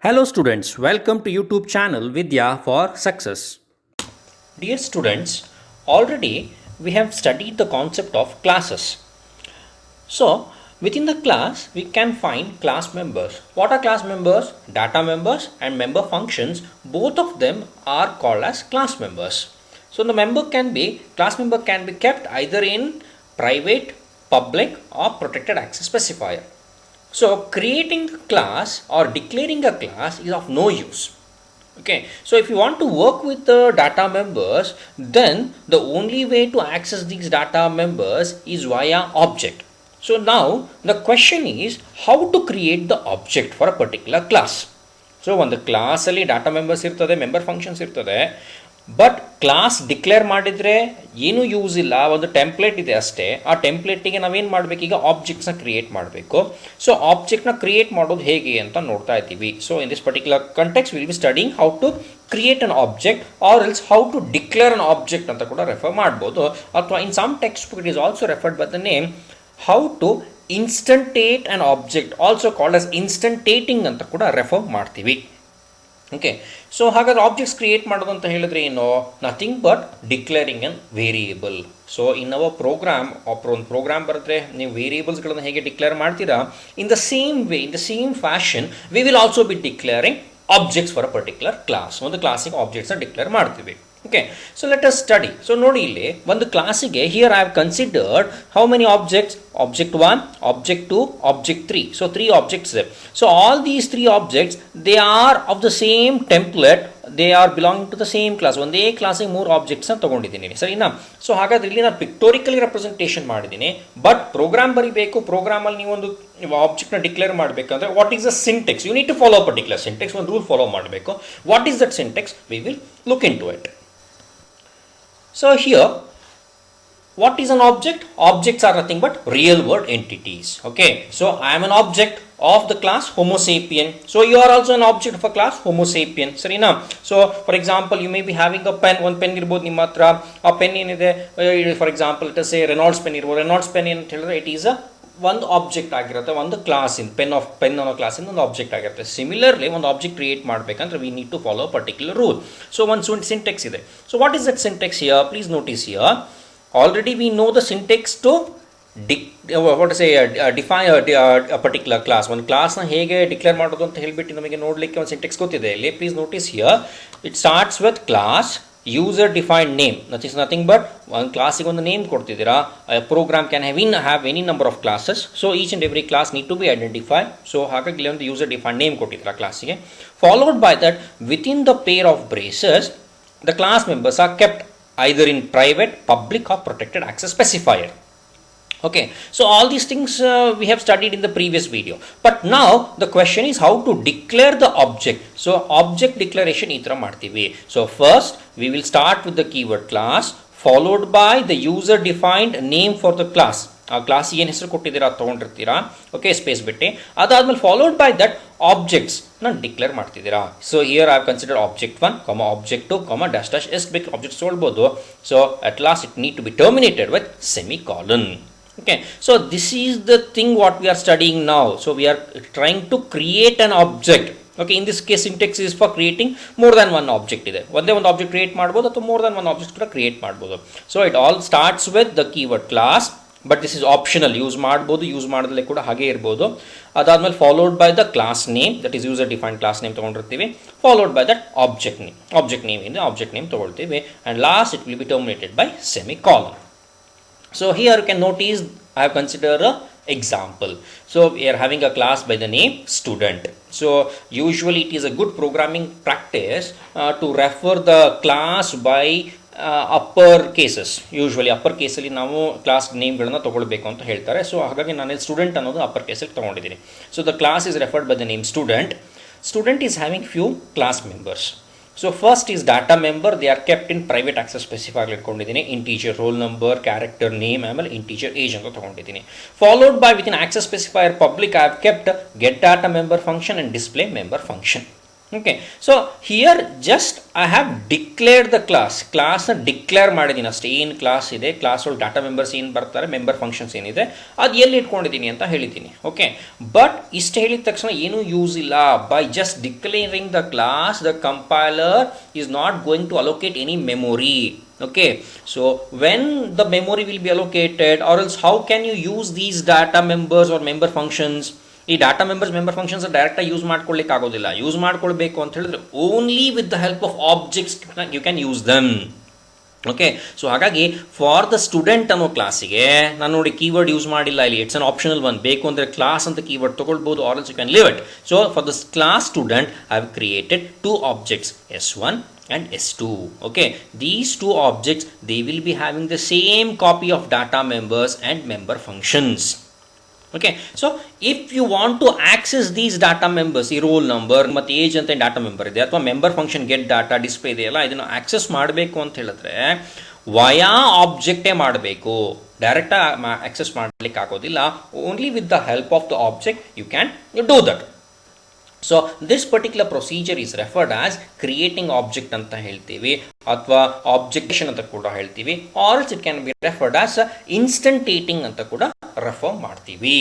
Hello students, welcome to YouTube channel Vidya for Success. Dear students, already we have studied the concept of classes. So, within the class we can find class members. What are class members? Data members and member functions, both of them are called as class members. So, the class member can be kept either in private, public or protected access specifier. So creating a class or declaring a class is of no use. Okay, so if you want to work with the data members, then the only way to access these data members is via object. So now the question is how to create the object for a particular class. So ಒಂದು ಕ್ಲಾಸಲ್ಲಿ data members ಇರ್ತದೆ, member functions ಇರ್ತದೆ, but class declare ಮಾಡಿದರೆ ಏನೂ use ಇಲ್ಲ, ಒಂದು template ಇದೆ ಅಷ್ಟೇ. ಆ ಟೆಂಪ್ಲೇಟಿಗೆ ನಾವೇನು ಮಾಡಬೇಕು, ಈಗ ಆಬ್ಜೆಕ್ಟ್ಸ್ನ ಕ್ರಿಯೇಟ್ ಮಾಡಬೇಕು. ಸೊ ಆಬ್ಜೆಕ್ಟ್ನ ಕ್ರಿಯೇಟ್ ಮಾಡೋದು ಹೇಗೆ ಅಂತ ನೋಡ್ತಾ ಇದ್ದೀವಿ. So in this particular context will be studying how to create an object or else how to declare an object ಅಂತ ಕೂಡ ರೆಫರ್ ಮಾಡ್ಬೋದು. ಅಥವಾ in some text book it is also referred by the name how to instantiate an object, also called as instantiating ಅಂತ ಕೂಡ refer ಮಾಡ್ತೀವಿ. Okay, so ಹಾಗಾದ್ರೆ objects create ಮಾಡೋದು ಅಂತ ಹೇಳಿದ್ರೆ ಏನು, nothing but declaring an variable. So in our program ಒಂದು program ಬರೆದ್ರೆ ನೀವು ವೇರಿಯೇಬಲ್ಸ್ಗಳನ್ನು ಹೇಗೆ ಡಿಕ್ಲೇರ್ ಮಾಡ್ತೀರಾ, in the same way, in the same fashion we will also be declaring objects for a particular class. ಒಂದು ಕ್ಲಾಸಿಗೆ ಆಬ್ಜೆಕ್ಟ್ಸ್ನ ಡಿಕ್ಲೇರ್ ಮಾಡ್ತೀವಿ. Okay, so let us study. So ನೋಡಿ ಇಲ್ಲಿ ಒಂದು ಕ್ಲಾಸಿಗೆ here I have considered how many objects, object 1, object 2, object 3. So 3 objects ಇದೆ. So all these 3 objects they are of the same template, they are belonging to the same class. ಒಂದೇ ಕ್ಲಾಸಿಗೆ 3 ಆಬ್ಜೆಕ್ಟ್ಸ್ನ ತೊಗೊಂಡಿದ್ದೀನಿ, ಸರಿನಾ? So ಹಾಗಾದ್ರೆ ಇಲ್ಲಿ ನಾನು ಪಿಕ್ಟೋರಿಕಲಿ ರೆಪ್ರೆಸೆಂಟೇಷನ್ ಮಾಡಿದ್ದೀನಿ, but program ಬರೀಬೇಕು. ಪ್ರೋಗ್ರಾಮಲ್ಲಿ ನೀವು ಒಂದು ಆಬ್ಜೆಕ್ಟ್ನ ಡಿಕ್ಲೇರ್ ಮಾಡಬೇಕಂದ್ರೆ what is the syntax, you need to follow particular syntax, ಒಂದು ರೂಲ್ ಫಾಲೋ ಮಾಡಬೇಕು. What is that syntax, we will look into it. So here, what is an object? Objects are nothing but real world entities. Okay, so I am an object of the class Homo sapien. So you are also an object of a class Homo sapien. Sarina? So for example, you may be having a pen. One pen irbodu ನಿಮ್ಮ ಹತ್ರ. ಆ pen ಏನಿದೆ, for example, let us say Reynolds pen irbodu. Reynolds pen ಏನು ಹೇಳಿದ್ರೆ it is a ಒಂದು object ಆಗಿರುತ್ತೆ, ಒಂದು ಕ್ಲಾಸಿಂದ ಪೆನ್ ಅನ್ನೋ ಕ್ಲಾಸಿಂದ ಒಂದು ಆಬ್ಜೆಕ್ಟ್ ಆಗಿರುತ್ತೆ. ಸಿಮಿಲರ್ಲಿ ಒಂದು ಆಬ್ಜೆಕ್ಟ್ ಕ್ರಿಯೇಟ್ ಮಾಡಬೇಕಂದ್ರೆ we need to follow particular rule. So ಒಂದು ಸಿಂಟೆಕ್ಸ್ ಇದೆ. So what is that syntax here? Please notice here, already we know the syntax to define a particular class. ಒಂದು ಕ್ಲಾಸ್ನ ಹೇಗೆ declare ಮಾಡೋದು ಅಂತ ಹೇಳಿಬಿಟ್ಟು ನಮಗೆ ನೋಡಲಿಕ್ಕೆ ಒಂದು ಸಿಂಟೆಕ್ಸ್ ಗೊತ್ತಿದೆ. ಇಲ್ಲಿ please notice here, it starts with class user defined name. That is nothing but ಒಂದು ಕ್ಲಾಸಿಗೆ ಒಂದು ನೇಮ್ ಕೊಡ್ತಿದ್ದೀರಾ. Program can have any number of classes. So each and every class need to be identify. So ಹಾಗಾಗಿ ಇಲ್ಲಿ ಒಂದು user defined name ಕೊಟ್ಟಿದ್ದೀರಾ ಕ್ಲಾಸಿಗೆ. Followed by that within the pair of braces the class members are kept either in private, public or protected access specifier. Okay, so all these things we have studied in the previous video, but now the question is how to declare the object. So object declaration ಈ ಥರ ಮಾಡ್ತೀವಿ. So first we will start with the keyword class followed by the user defined name for the class. ಆ class ಏನು ಹೆಸರು ಕೊಟ್ಟಿದ್ದೀರಾ ತೊಗೊಂಡಿರ್ತೀರಾ, okay, space ಬಿಟ್ಟು. ಅದಾದ್ಮೇಲೆ ಫಾಲೋಡ್ ಬೈ ದಟ್ ಆಬ್ಜೆಕ್ಟ್ಸ್ ನಾನು ಡಿಕ್ಲೇರ್ ಮಾಡ್ತಿದ್ದೀರಾ. So here I have consider object 1, object 2, dash dash ಎಷ್ಟು ಬೇಕು ಆಬ್ಜೆಕ್ಟ್ಸ್ ತೊಗೊಳ್ಬೋದು. So at last it need to be terminated with semicolon. Okay, so this is the thing what we are studying now. So we are trying to create an object. Okay, in this case syntax is for creating more than one object ಇದೆ. ಒಂದೇ ಒಂದು object create ಮಾಡ್ಬೋದು ಅಥವಾ more than one object ಕೂಡ create ಮಾಡ್ಬೋದು. So it all starts with the keyword class, but this is optional. Use ಮಾಡ್ಬೋದು, use ಮಾಡೋದಲ್ಲೇ ಕೂಡ ಹಾಗೆ ಇರ್ಬೋದು. ಅದಾದ್ಮೇಲೆ followed by the class name, that is user defined class name ತೊಗೊಂಡಿರ್ತೀವಿ. Followed by that object name ಇಂದ object name ತೊಗೊಳ್ತೀವಿ. And last it will be terminated by semicolon. So here you can notice I have considered an example. So we are having a class by the name student. So usually it is a good programming practice to refer the class by upper cases. Usually upper ಕೇಸಲ್ಲಿ ನಾವು class ನೇಮ್ಗಳನ್ನ ತೊಗೊಳ್ಬೇಕು ಅಂತ ಹೇಳ್ತಾರೆ. So ಹಾಗಾಗಿ ನಾನು student ಅನ್ನೋದು upper ಕೇಸಲ್ಲಿ ತೊಗೊಂಡಿದ್ದೀನಿ. So the class is referred by the name student. Student is having few class members. So first is data member, they are kept in private access specifier ಇಟ್ಕೊಂಡಿದ್ದೀನಿ. Integer roll number, character name, ಆಮೇಲೆ integer age ಅಂತ ತೊಗೊಂಡಿದ್ದೀನಿ. Followed by with in access specifier public I have kept get data member function and display member function. Okay, so here just I have declared the ಕ್ಲಾಸ್ನ declare ಮಾಡಿದ್ದೀನಿ ಅಷ್ಟೇ. ಏನು class ಇದೆ, class ಒಳಗೆ data members ಏನು ಬರ್ತಾರೆ, member functions ಏನಿದೆ ಅದು ಎಲ್ಲಿ ಇಟ್ಕೊಂಡಿದ್ದೀನಿ ಅಂತ ಹೇಳಿದ್ದೀನಿ. ಓಕೆ, ಬಟ್ ಇಷ್ಟು ಹೇಳಿದ ತಕ್ಷಣ ಏನೂ ಯೂಸ್ ಇಲ್ಲ. By just declaring the class, the compiler is not going to allocate any memory. Okay, so when the memory will be allocated, or else how can you use these data members or member functions? ಈ data members member functions ಡೈರೆಕ್ಟಾಗಿ use ಮಾಡ್ಕೊಳ್ಳಿಕ್ಕೆ ಆಗೋದಿಲ್ಲ. Use ಮಾಡ್ಕೊಳ್ಬೇಕು ಅಂತ ಹೇಳಿದ್ರೆ only with the help of objects you can use them. Okay, so ಹಾಗಾಗಿ for the student ಅನ್ನೋ ಕ್ಲಾಸಿಗೆ ನಾನು ನೋಡಿ ಕೀವರ್ಡ್ ಯೂಸ್ ಮಾಡಿಲ್ಲ ಇಲ್ಲಿ. It's an optional one. ಬೇಕು ಅಂದರೆ ಕ್ಲಾಸ್ ಅಂತ ಕೀವರ್ಡ್ ತೊಗೊಳ್ಬೋದು, or else you can leave it. So for the class student I have created 2 objects, S1 and S2. Okay, these 2 objects, they will be having the same copy of data members and member functions. Okay, so if you want to access these data members, ಈ roll number ಮತ್ತು age ಅಂತ data member ಇದೆ, ಅಥವಾ member function get data display ಇದೆಯಲ್ಲ, ಇದನ್ನು access ಮಾಡಬೇಕು ಅಂತ ಹೇಳಿದ್ರೆ ವಯಾ ಆಬ್ಜೆಕ್ಟೇ ಮಾಡಬೇಕು. ಡೈರೆಕ್ಟಾಗಿ ಆಕ್ಸೆಸ್ ಮಾಡಲಿಕ್ಕೆ ಆಗೋದಿಲ್ಲ. Only with the help of the object you can do that. So this particular procedure is referred as creating object ಅಂತ ಹೇಳ್ತೀವಿ, ಅಥವಾ ಆಬ್ಜೆಕ್ಟೇಷನ್ ಅಂತ ಕೂಡ ಹೇಳ್ತೀವಿ, or it can be referred as instantiating ಅಂತ ಕೂಡ ರೆಫರ್ ಮಾಡ್ತೀವಿ.